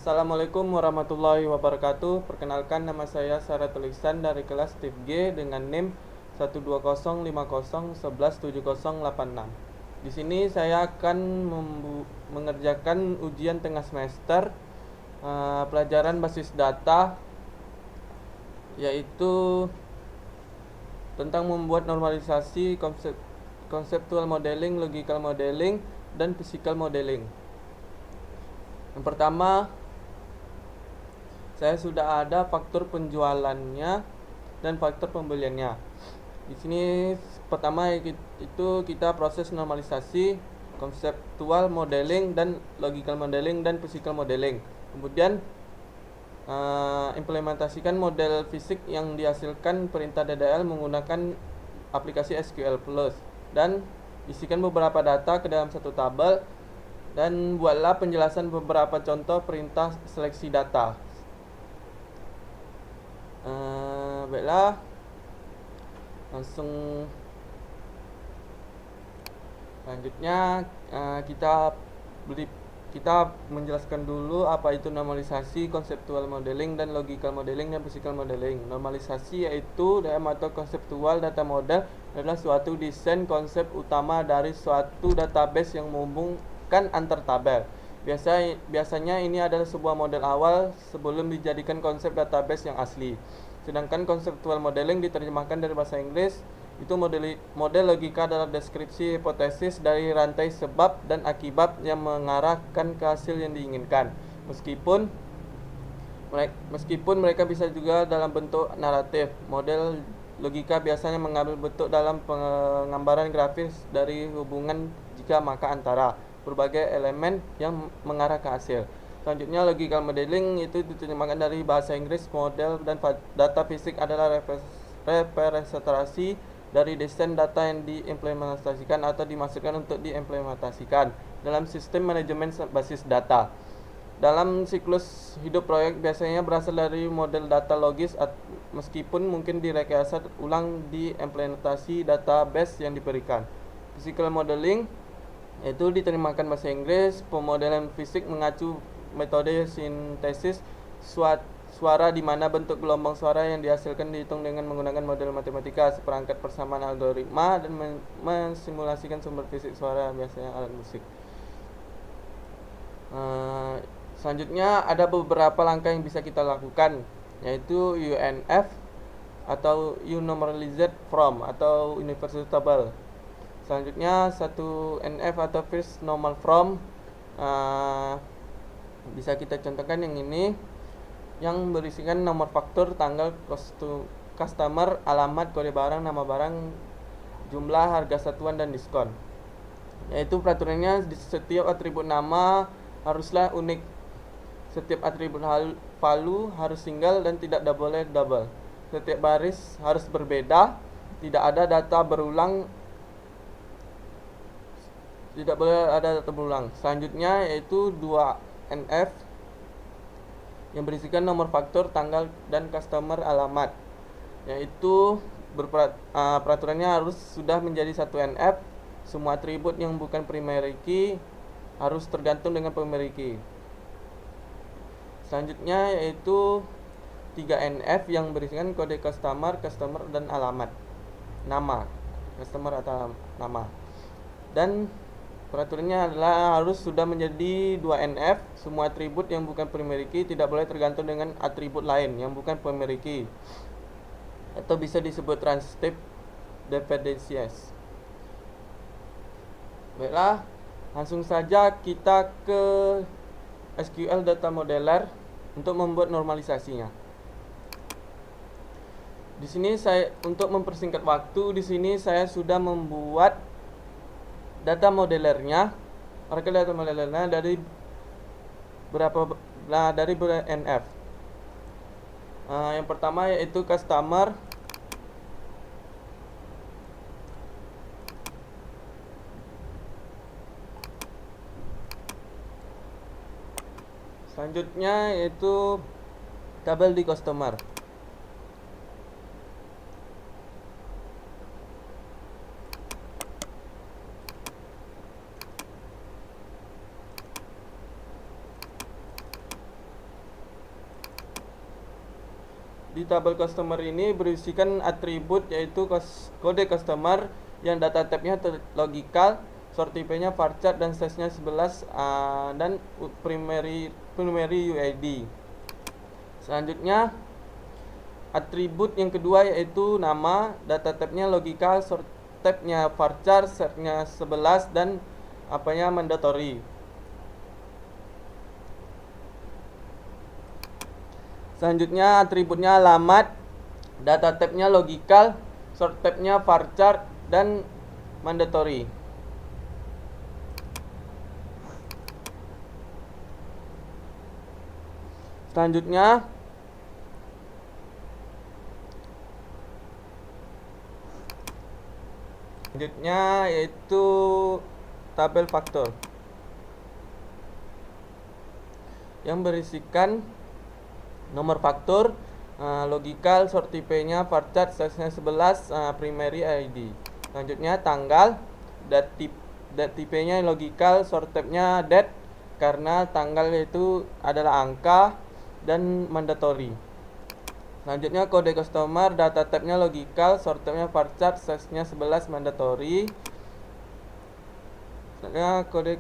Assalamualaikum warahmatullahi wabarakatuh. Perkenalkan, nama saya Sarah Tulisan dari kelas TIP G dengan NIM 12050117086. Di sini saya akan mengerjakan ujian tengah semester pelajaran basis data, yaitu tentang membuat normalisasi conceptual modeling, logical modeling, dan physical modeling. Yang pertama, saya sudah ada faktur penjualannya dan faktur pembeliannya. Di sini pertama itu kita proses normalisasi, conceptual modeling, dan logical modeling, dan physical modeling. Kemudian implementasikan model fisik yang dihasilkan perintah DDL menggunakan aplikasi SQL Plus, dan isikan beberapa data ke dalam satu tabel, dan buatlah penjelasan beberapa contoh perintah seleksi data. Baiklah, langsung selanjutnya kita menjelaskan dulu apa itu normalisasi, conceptual modeling, dan logical modeling, dan physical modeling. Normalisasi yaitu dalam atau konseptual data model adalah suatu desain konsep utama dari suatu database yang menghubungkan antar tabel. Biasanya ini adalah sebuah model awal sebelum dijadikan konsep database yang asli. Sedangkan conceptual modeling diterjemahkan dari bahasa Inggris, itu model logika adalah deskripsi hipotesis dari rantai sebab dan akibat yang mengarahkan ke hasil yang diinginkan. Meskipun mereka bisa juga dalam bentuk naratif. Model logika biasanya mengambil bentuk dalam penggambaran grafis dari hubungan jika maka antara berbagai elemen yang mengarah ke hasil. Selanjutnya, logical modeling itu diterjemahkan dari bahasa Inggris. Model dan data fisik adalah representasi dari desain data yang diimplementasikan atau dimaksudkan untuk diimplementasikan dalam sistem manajemen basis data. Dalam siklus hidup proyek biasanya berasal dari model data logis, meskipun mungkin direkayasa ulang di implementasi database yang diberikan. Physical modeling itu diterjemahkan bahasa Inggris. Pemodelan fisik mengacu metode sintesis suara di mana bentuk gelombang suara yang dihasilkan dihitung dengan menggunakan model matematika, seperangkat persamaan algoritma, dan mensimulasikan sumber fisik suara, biasanya alat musik. Selanjutnya ada beberapa langkah yang bisa kita lakukan, yaitu UNF atau Unormalized Form atau Universal Table. Selanjutnya 1NF atau First Normal Form. Bisa kita contohkan yang ini, yang berisikan nomor faktur, tanggal, customer, alamat, kode barang, nama barang, jumlah, harga satuan, dan diskon. Yaitu peraturannya, di setiap atribut nama haruslah unik. Setiap atribut value harus single dan tidak boleh double. Setiap baris harus berbeda, tidak ada data berulang. Tidak boleh ada data berulang. Selanjutnya yaitu 2NF yang berisikan nomor faktur, tanggal, dan customer, alamat. Yaitu peraturannya harus sudah menjadi 1NF. Semua atribut yang bukan primary key harus tergantung dengan primary key. Selanjutnya yaitu 3NF yang berisikan kode customer, dan alamat. Nama, customer atau nama. Dan peraturannya adalah harus sudah menjadi 2NF. Semua atribut yang bukan primary key tidak boleh tergantung dengan atribut lain yang bukan primary key, atau bisa disebut transitive dependencies. Baiklah, langsung saja kita ke SQL Data Modeler untuk membuat normalisasinya. Di sini untuk mempersingkat waktu, di sini saya sudah membuat data modelernya, Oracle data modelernya dari berapa NF. Yang pertama yaitu customer. Selanjutnya yaitu tabel di customer. Di tabel customer ini berisikan atribut yaitu kode customer yang data type-nya logical, sort type-nya varchar dan size-nya 11 dan primary UID. Selanjutnya atribut yang kedua yaitu nama, data type-nya logical, sort type-nya varchar, set-nya 11 dan mandatory. Selanjutnya atributnya alamat, data type-nya logical, sort type-nya varchar dan mandatory. Selanjutnya yaitu tabel faktor yang berisikan nomor faktur, logical, sort type-nya varchar, size-nya 11, primary ID. Selanjutnya tanggal, date type-nya logical, sort type-nya date karena tanggal itu adalah angka dan mandatory. Selanjutnya kode customer, data type-nya logical, sort type-nya varchar, size-nya 11 mandatory. Selanjutnya kode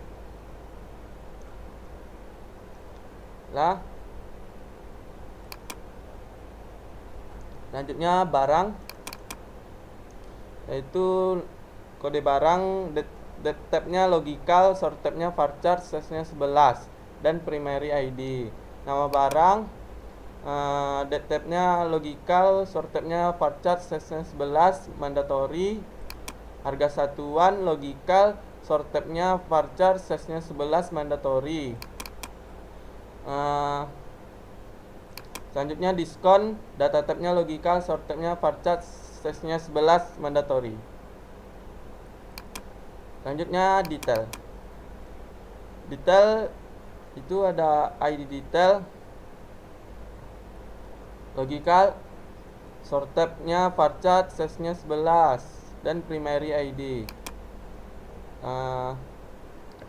Selanjutnya barang, yaitu kode barang, date type-nya logical, sort type-nya varchar, size-nya 11 dan primary ID. Nama barang, date type-nya logical, sort type-nya varchar, size-nya 11 mandatory. Harga satuan logical, sort type-nya varchar, size-nya 11 mandatory. Selanjutnya diskon, data type-nya logical, sort type-nya varchar, size-nya 11 mandatory. Selanjutnya detail. Detail itu ada ID detail, logical, sort type-nya varchar, size-nya 11 dan primary ID.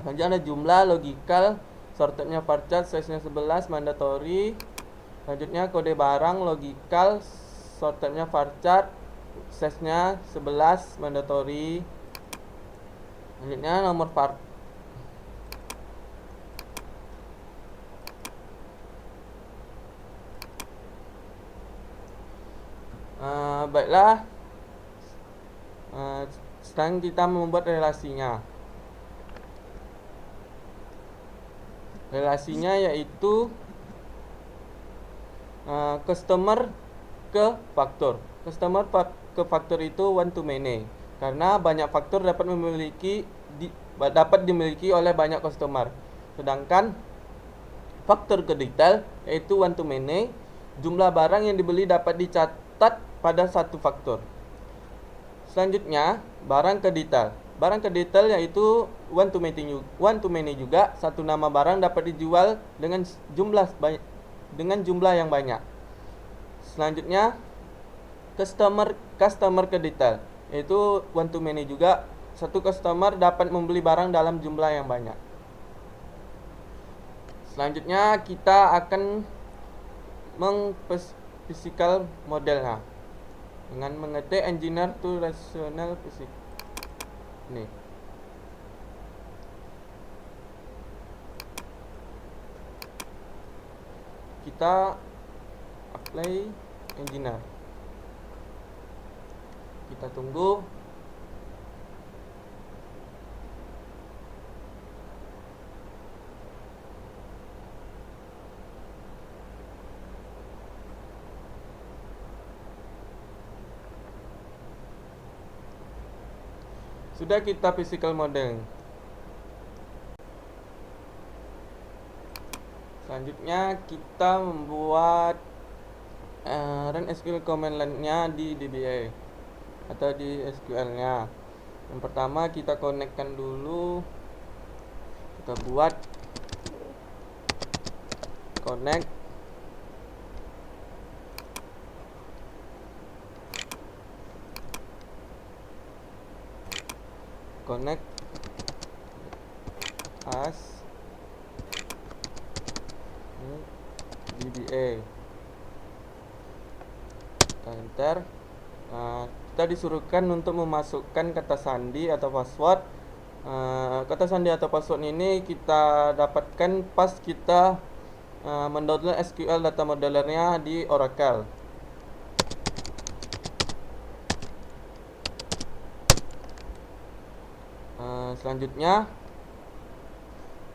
Selanjutnya ada jumlah, logical, sort type-nya varchar, size-nya 11 mandatory. Selanjutnya kode barang, logical, sort type-nya varchar, size-nya 11 mandatory. Selanjutnya nomor baiklah, sekarang kita membuat relasinya. Relasinya yaitu customer ke faktor. Customer ke faktor itu one to many, karena banyak faktor dapat dimiliki oleh banyak customer. Sedangkan faktor ke detail yaitu one to many, jumlah barang yang dibeli dapat dicatat pada satu faktor. Selanjutnya barang ke detail. Barang ke detail yaitu one to many juga, satu nama barang dapat dijual dengan jumlah yang banyak. Selanjutnya customer ke detail, yaitu one to many juga, satu customer dapat membeli barang dalam jumlah yang banyak. Selanjutnya kita akan physical modelnya dengan mengetik engineer to rational physics. Nih. Kita apply engineer. Kita tunggu. Sudah kita physical model. Selanjutnya kita membuat run SQL command line-nya di DBA atau di SQL-nya. Yang pertama kita connect-kan dulu. Kita buat connect as DBA. Kita enter. Kita disuruhkan untuk memasukkan kata sandi atau password. Kata sandi atau password ini kita dapatkan pas kita mendownload SQL data modelernya di Oracle. Selanjutnya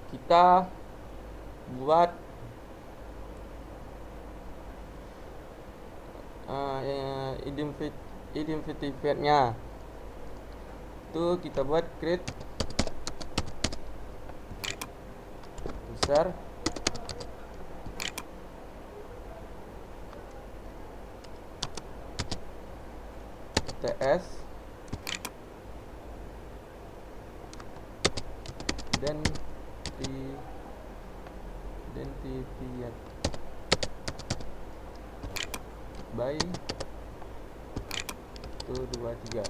kita buat identifier-nya. Itu kita buat create user ts identifier by 1 2 3.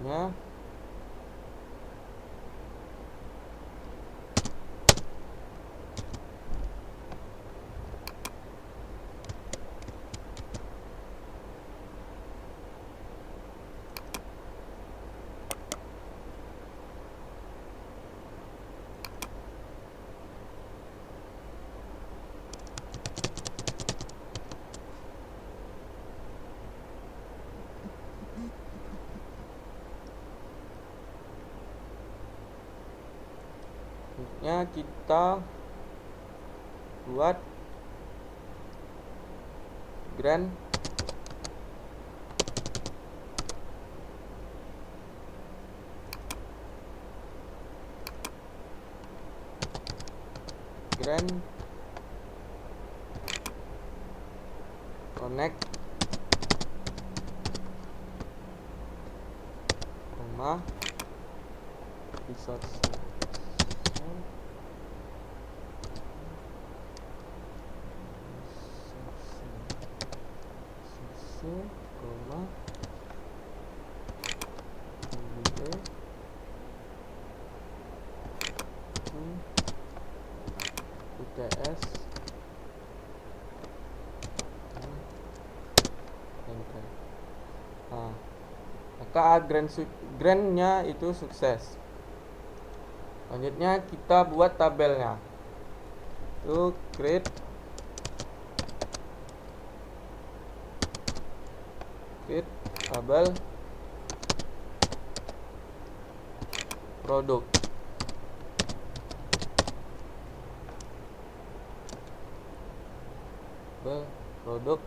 Ya. Selanjutnya kita buat grand connect resource UTS enter. Maka grandnya itu sukses. Selanjutnya kita buat tabelnya. Itu create tabel produk. Produk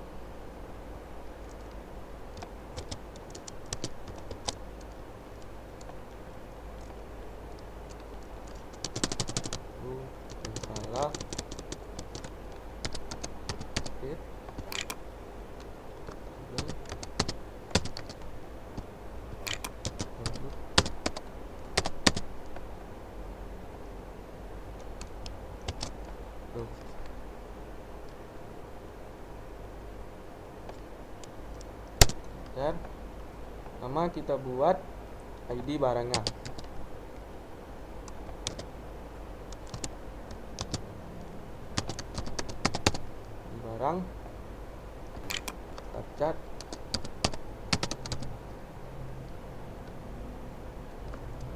salah dan nama kita buat ID barangnya. Barang cat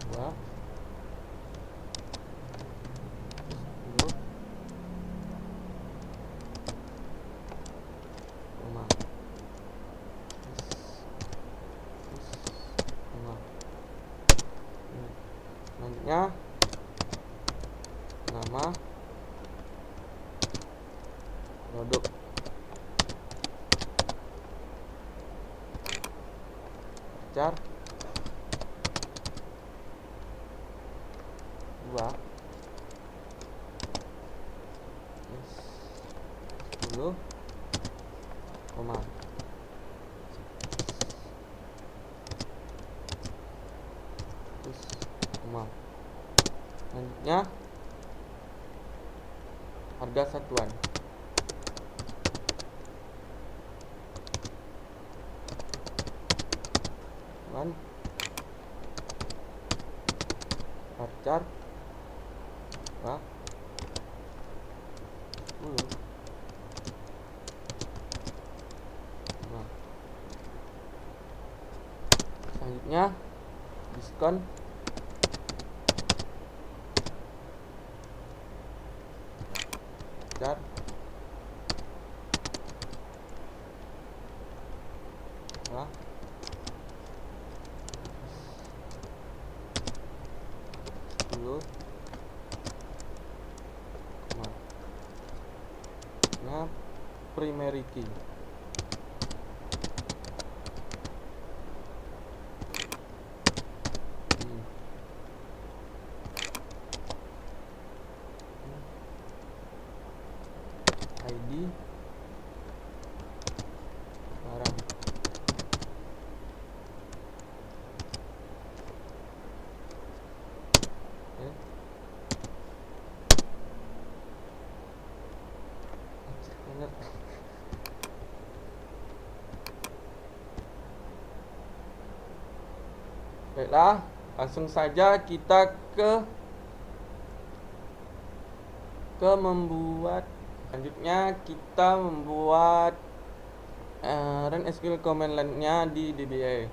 dua 10 selanjutnya nama produk car 2 10 koma selanjutnya harga satuan varchar nah, 10. Nah, selanjutnya diskon varchar nah, 10. Nah, primary key. ID barang. Oke. Bener. Baiklah, langsung saja kita ke membuat. Selanjutnya kita membuat run SQL command line-nya di DBA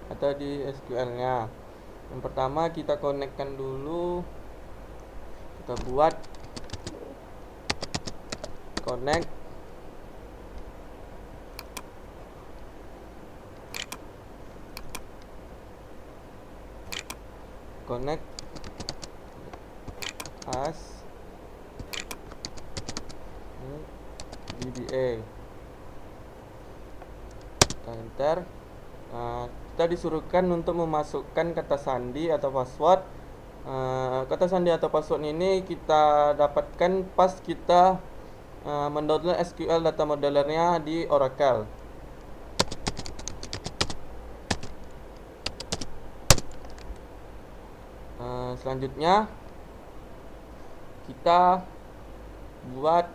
atau di SQL-nya. Yang pertama kita konekkan dulu. Kita buat connect as DBA. Kita enter. Nah, kita disuruhkan untuk memasukkan kata sandi atau password. Kata sandi atau password ini kita dapatkan pas kita mendownload SQL data modelernya di Oracle. Selanjutnya kita buat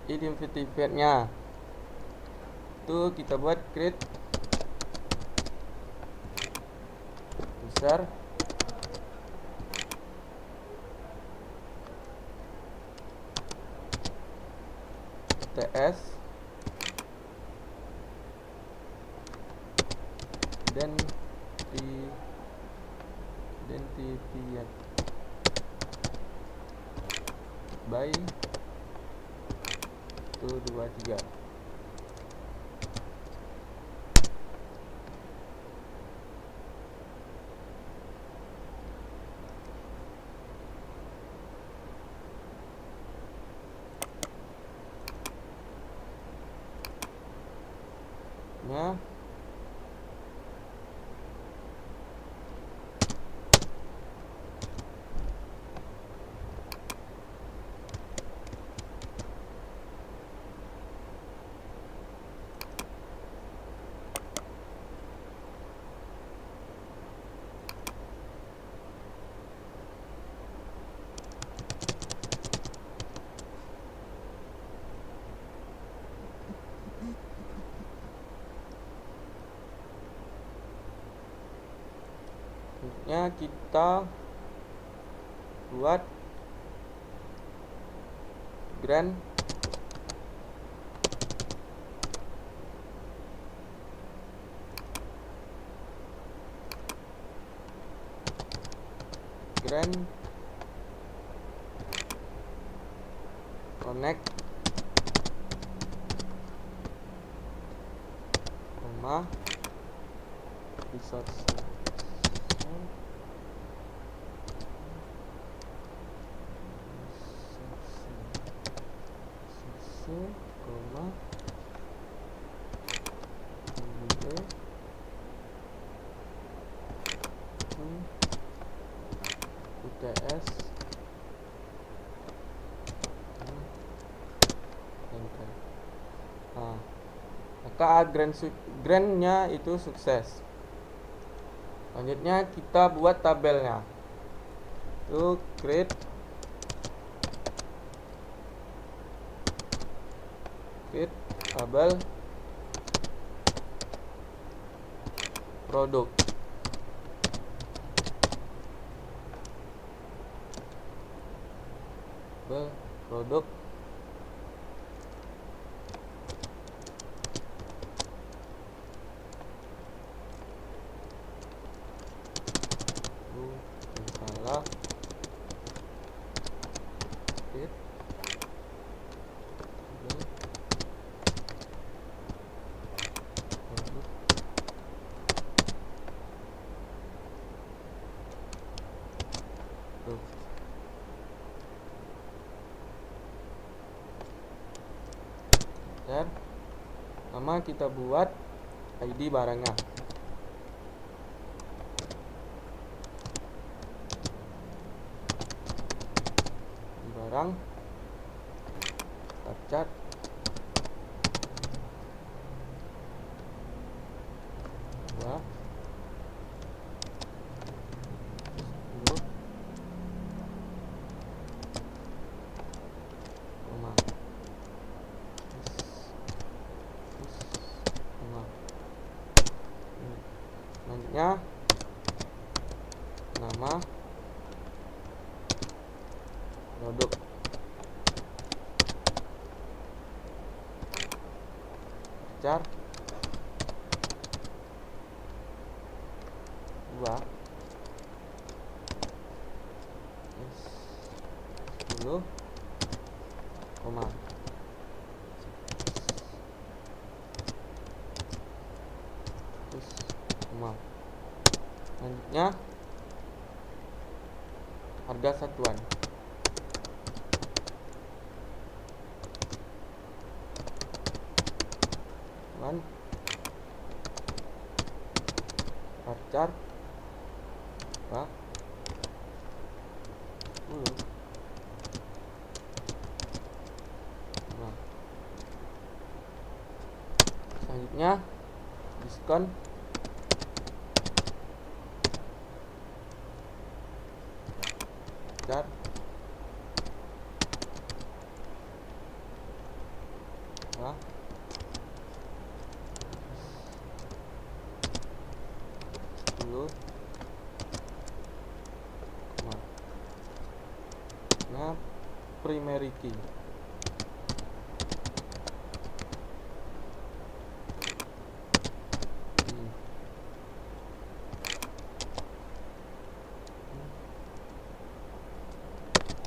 identifier-nya. Itu kita buat create user ts identifier by 1 2 3. Nah, kita buat grand connect resource UTS maka grandnya itu sukses. Selanjutnya kita buat tabelnya. Itu create tabel produk. Produk salah state produk. Dan pertama kita buat ID barangnya. Barang cacat dua 10 koma selanjutnya nama produk char 2 10 koma selanjutnya harga satuan varchar 10. Selanjutnya diskon char 10. Nah, primary key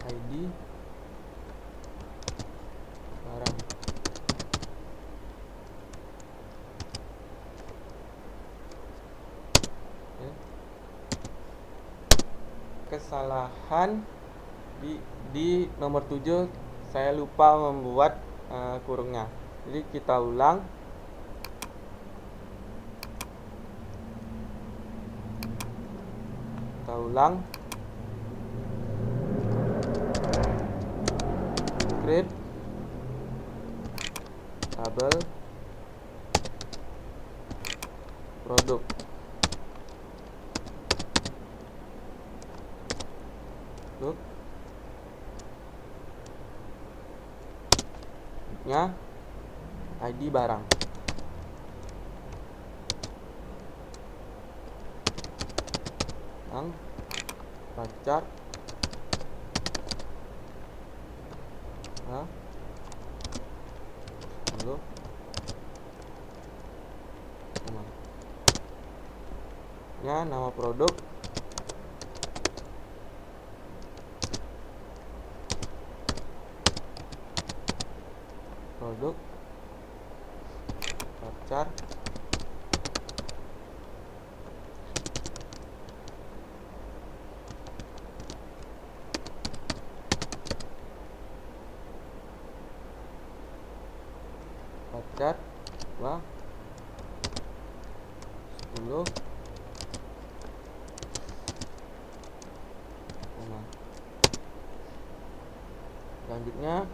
ID barang. Kesalahan di nomor 7, saya lupa membuat kurungnya. Jadi kita ulang. Create tabel produk. ID barang. Varchar 10. Nama produk varchar 10. Selanjutnya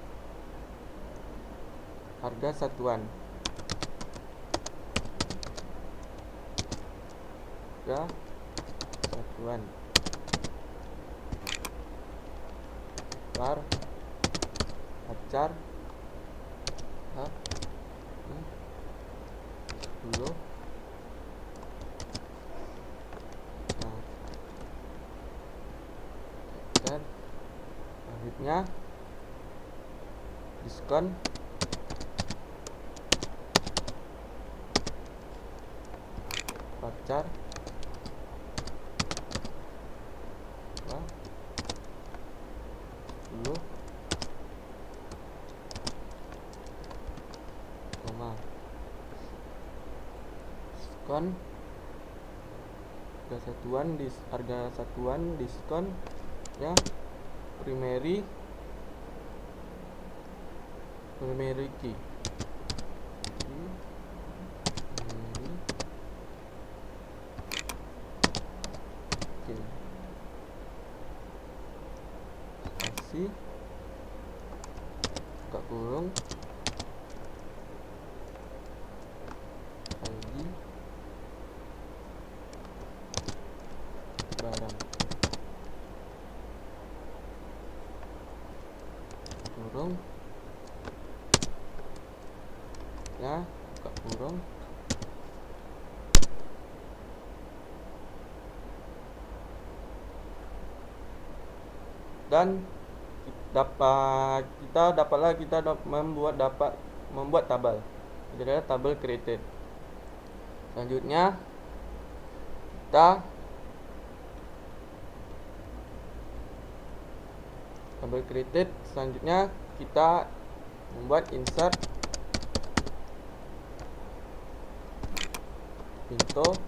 harga satuan. Var varchar 10. produknya, diskon, voucher, nah, 10, diskon, harga satuan diskon ya, primary key. Spasi, buka kurung, ID barang, kurung ya, buka kurung, dan kita membuat tabel. Ini adalah tabel created. Selanjutnya kita membuat insert pintu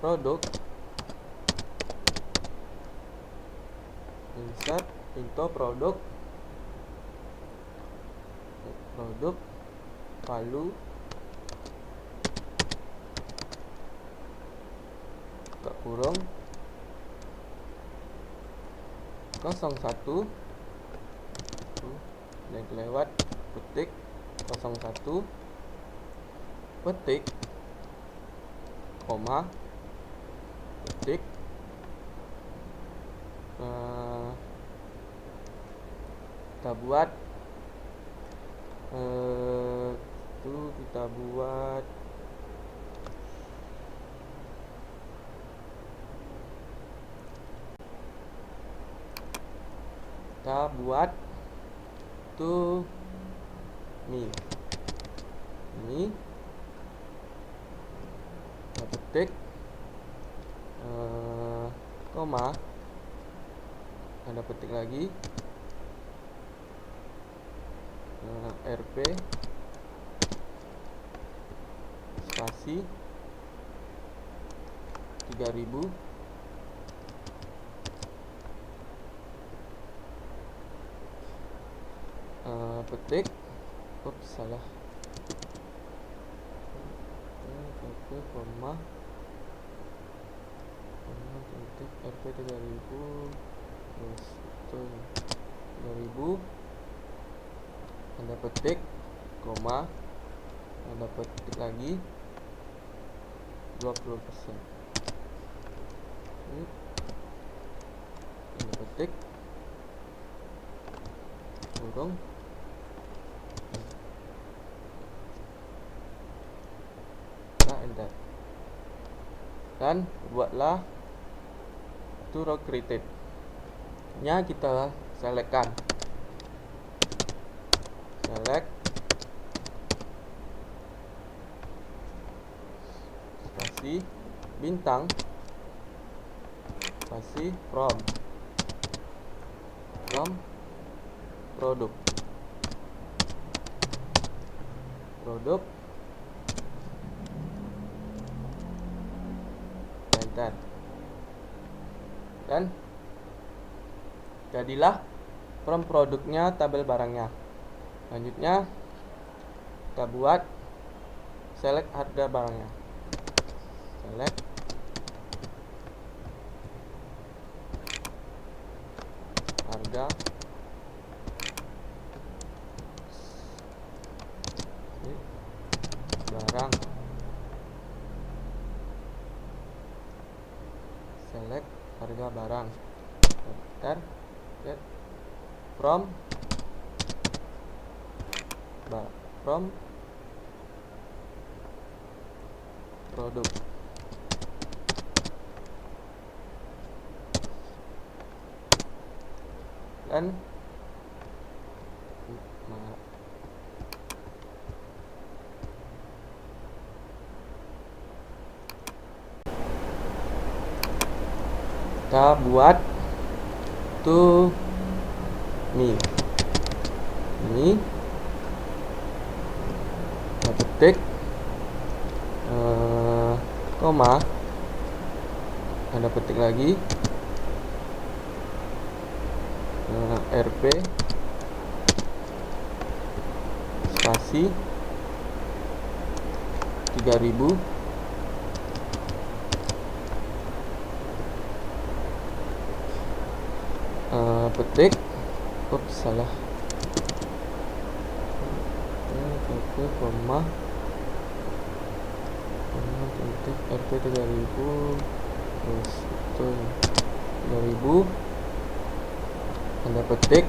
produk, insert pintu produk value buka kurung 01 dan kelewat, petik 01, petik koma, petik kita buat tuh ini kita petik koma, ada petik lagi RP spasi 3000 petik salah koma titik RP 3000 terus itu 3000 ada petik koma, ada petik lagi 20%, ada petik kurung enter, dan buatlah to row created nya. Kita selectkan, select spasi bintang, spasi from produk enter, dan jadilah from produknya tabel barangnya. Selanjutnya kita buat select harga barangnya, select harga barang, select harga barang, enter, from produk dan kita buat tuh ini kita petik koma, ada petik lagi RP spasi 3000 petik, salah, koma titik RP 3000 terus itu 3000, ada petik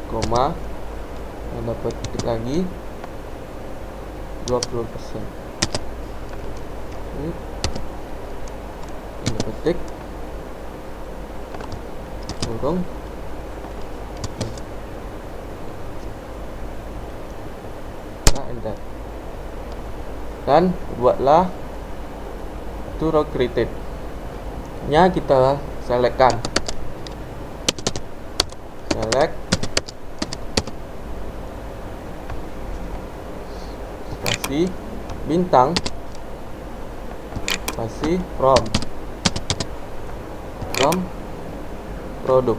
koma, ada petik lagi 20%, ini ada petik kurung enter, dan buatlah to row created nya. Kita selectkan, select spasi bintang spasi from produk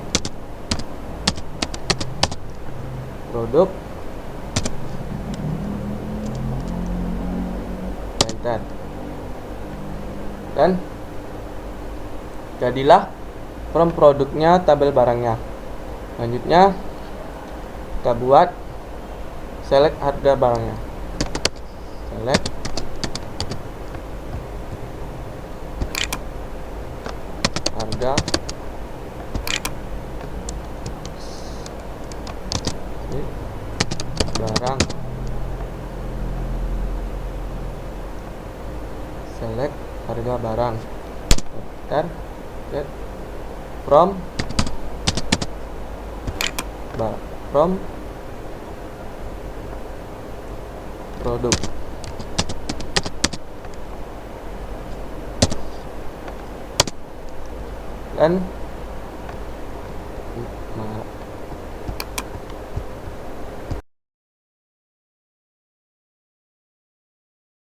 enter, dan jadilah from produknya tabel barangnya. Selanjutnya kita buat select harga barangnya, select harga barang, select harga barang, enter, get from produk, dan